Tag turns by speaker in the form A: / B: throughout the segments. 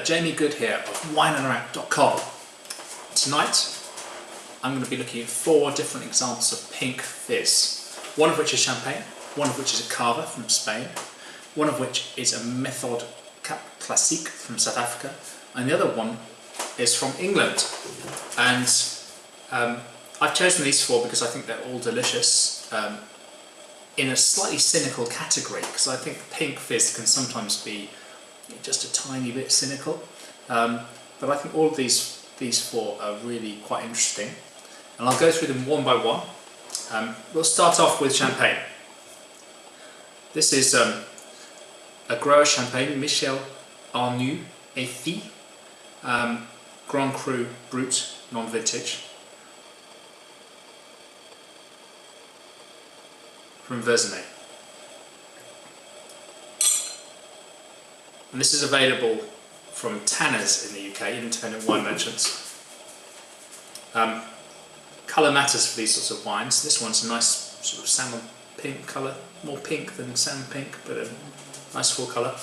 A: Jamie Goode here of wineandarack.com. Tonight I'm going to be looking at 4 different examples of pink fizz. One of which is champagne, one of which is a Cava from Spain, one of which is a Method Classique from South Africa, and the other one is from England. And I've chosen these 4 because I think they're all delicious in a slightly cynical category, because I think pink fizz can sometimes be just a tiny bit cynical, but I think all of these 4 are really quite interesting, and I'll go through them one by one. We'll start off with champagne. This is a grower champagne, Michel Arnoux et Fils, Grand Cru Brut, non-vintage, from Verzenay. And this is available from tanners in the UK, independent wine merchants. Colour matters for these sorts of wines. This one's a nice sort of salmon pink colour, more pink than salmon pink, but a nice full colour.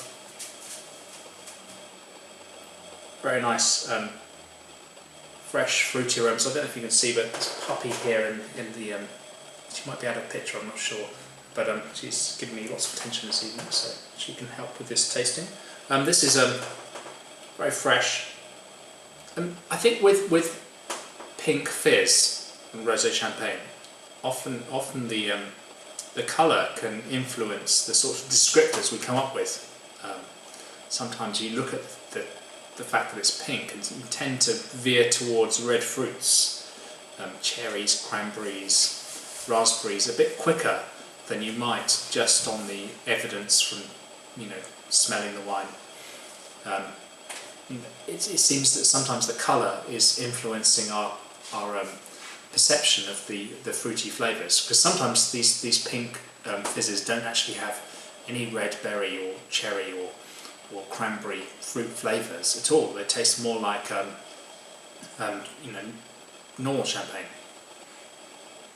A: Very nice, fresh fruity aromas. I don't know if you can see, but there's a puppy here in the. She might be out of picture, I'm not sure, but she's given me lots of attention this evening, so she can help with this tasting. This is very fresh. I think with pink fizz and rosé champagne, often the colour can influence the sort of descriptors we come up with. Sometimes you look at the fact that it's pink and you tend to veer towards red fruits, cherries, cranberries, raspberries, a bit quicker than you might just on the evidence from, smelling the wine. It seems that sometimes the colour is influencing our perception of the fruity flavours, because sometimes these pink fizzes don't actually have any red berry or cherry or cranberry fruit flavours at all. They taste more like normal champagne.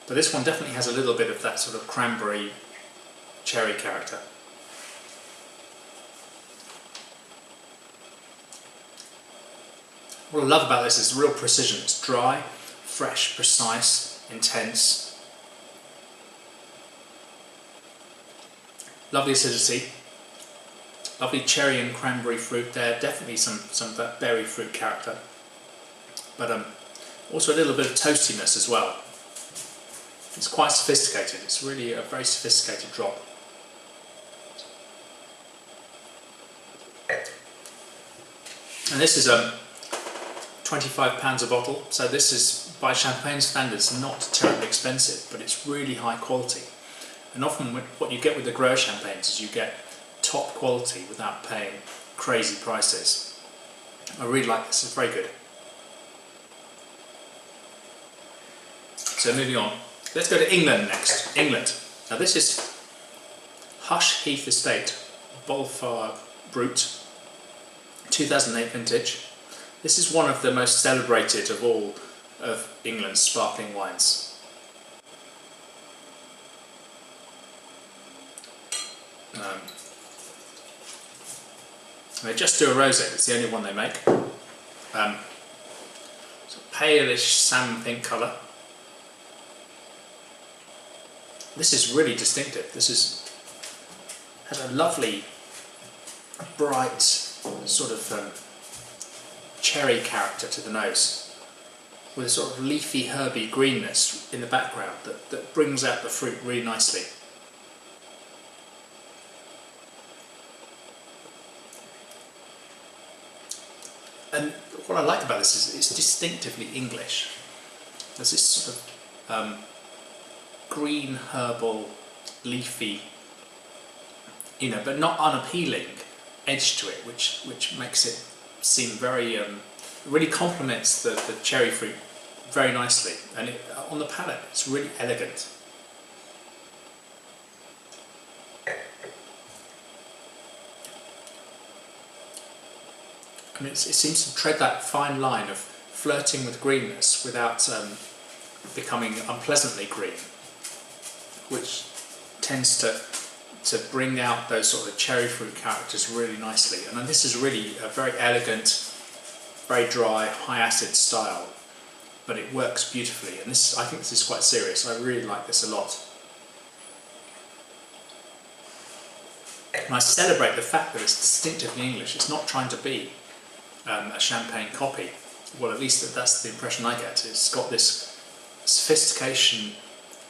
A: But this one definitely has a little bit of that sort of cranberry cherry character. What I love about this is the real precision. It's dry, fresh, precise, intense. Lovely acidity. Lovely cherry and cranberry fruit there. Definitely some of that berry fruit character. But also a little bit of toastiness as well. It's quite sophisticated. It's really a very sophisticated drop. And this is £25 a bottle, so this is, by champagne standards, not terribly expensive, but it's really high quality. And often what you get with the grower champagnes is you get top quality without paying crazy prices. I really like this, it's very good. So moving on, let's go to England next. England. Now this is Hush Heath Estate, Bolfar Brut, 2008 vintage. This is one of the most celebrated of all of England's sparkling wines. They just do a rosé, it's the only one they make. It's a palish salmon pink colour. This is really distinctive. This has a lovely, bright sort of cherry character to the nose, with a sort of leafy, herby greenness in the background that brings out the fruit really nicely. And what I like about this is it's distinctively English. There's this sort of green, herbal, leafy, but not unappealing edge to it, which makes it seem very, really complements the cherry fruit very nicely, and on the palate it's really elegant. I mean, it seems to tread that fine line of flirting with greenness without becoming unpleasantly green, which tends to to bring out those sort of cherry fruit characters really nicely. And then this is really a very elegant, very dry, high acid style, but it works beautifully. And this, I think this is quite serious. I really like this a lot. And I celebrate the fact that it's distinctively English. It's not trying to be a champagne copy. Well, at least that's the impression I get. It's got this sophistication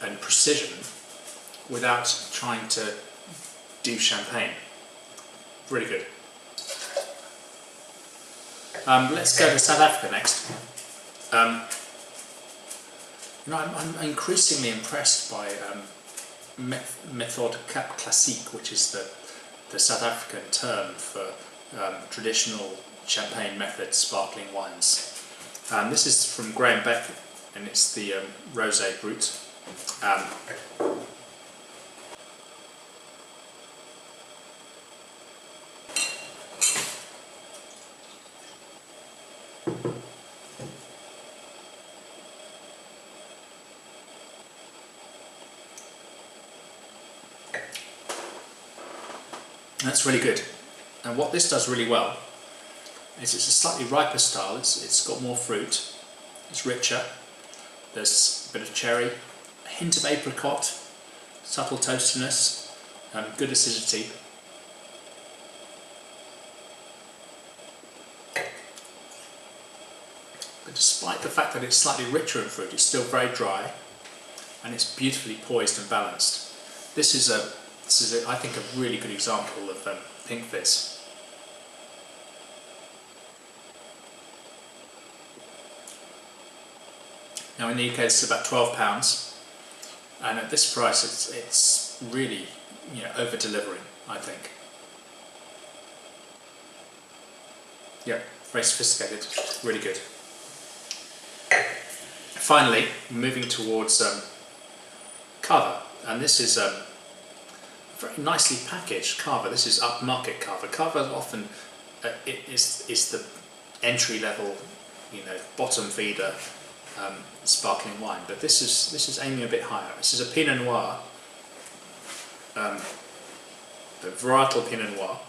A: and precision without trying to do champagne. Really good. Let's go to South Africa next. I'm increasingly impressed by Methode Classique, which is the South African term for traditional champagne method sparkling wines. This is from Graham Beck, and it's the Rosé Brut. That's really good. And what this does really well is it's a slightly riper style. It's got more fruit, it's richer, there's a bit of cherry, a hint of apricot, subtle toastiness, good acidity. But despite the fact that it's slightly richer in fruit, it's still very dry and it's beautifully poised and balanced. This is I think, a really good example of pink fizz. Now in the UK this is about £12, and at this price it's really, over delivering, I think. Yeah, very sophisticated, really good. Finally, moving towards Cava, and this is very nicely packaged Cava. This is upmarket Cava. Cava often is the entry level, bottom feeder sparkling wine, but this is aiming a bit higher. This is a Pinot Noir, the varietal Pinot Noir,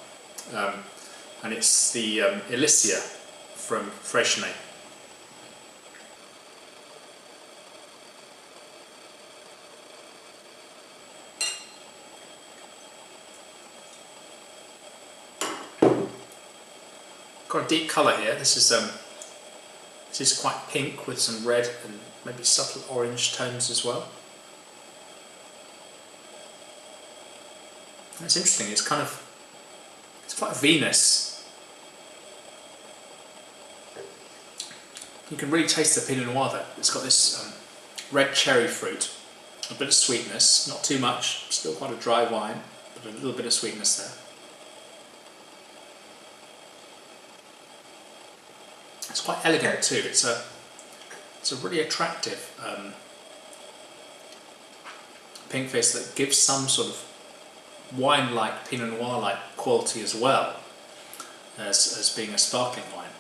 A: and it's the Elysia from Freixenet. Got a deep colour here. This is quite pink with some red and maybe subtle orange tones as well. It's interesting. It's quite a Venus. You can really taste the Pinot Noir there. It's got this red cherry fruit, a bit of sweetness, not too much. Still quite a dry wine, but a little bit of sweetness there. It's quite elegant too. It's a really attractive pink fizz that gives some sort of wine-like, Pinot Noir-like quality as well as being a sparkling wine.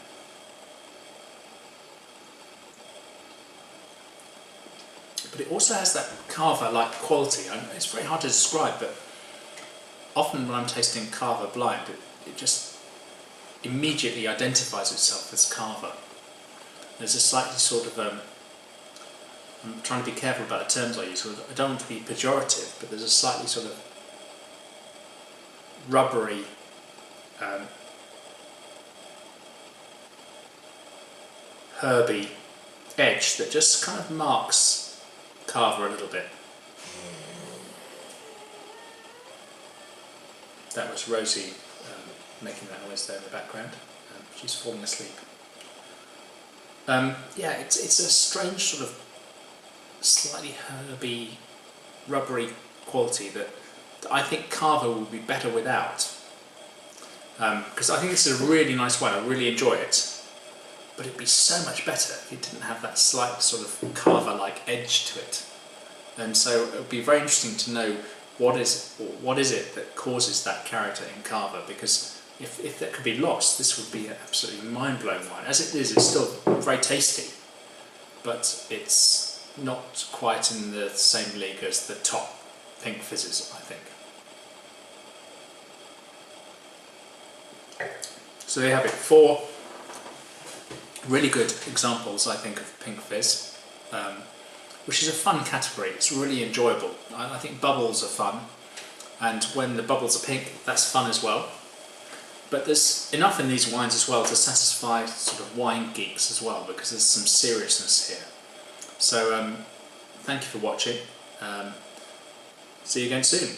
A: But it also has that Cava-like quality. It's very hard to describe, but often when I'm tasting Cava blind, it just immediately identifies itself as Cava. There's a slightly sort of, I'm trying to be careful about the terms I use, I don't want to be pejorative, but there's a slightly sort of rubbery, herby edge that just kind of marks Cava a little bit. That was Rosie making that noise there in the background. She's falling asleep. Yeah, it's a strange sort of slightly herby, rubbery quality that I think Cava would be better without. Because I think this is a really nice wine, I really enjoy it. But it'd be so much better if it didn't have that slight sort of Cava-like edge to it. And so it would be very interesting to know what is it that causes that character in Cava, because if that could be lost, this would be an absolutely mind-blowing wine. As it is, it's still very tasty, but it's not quite in the same league as the top pink fizzes, I think. So there you have it, 4 really good examples, I think, of pink fizz, which is a fun category. It's really enjoyable. I think bubbles are fun, and when the bubbles are pink, that's fun as well. But there's enough in these wines as well to satisfy sort of wine geeks as well, because there's some seriousness here. So thank you for watching. See you again soon.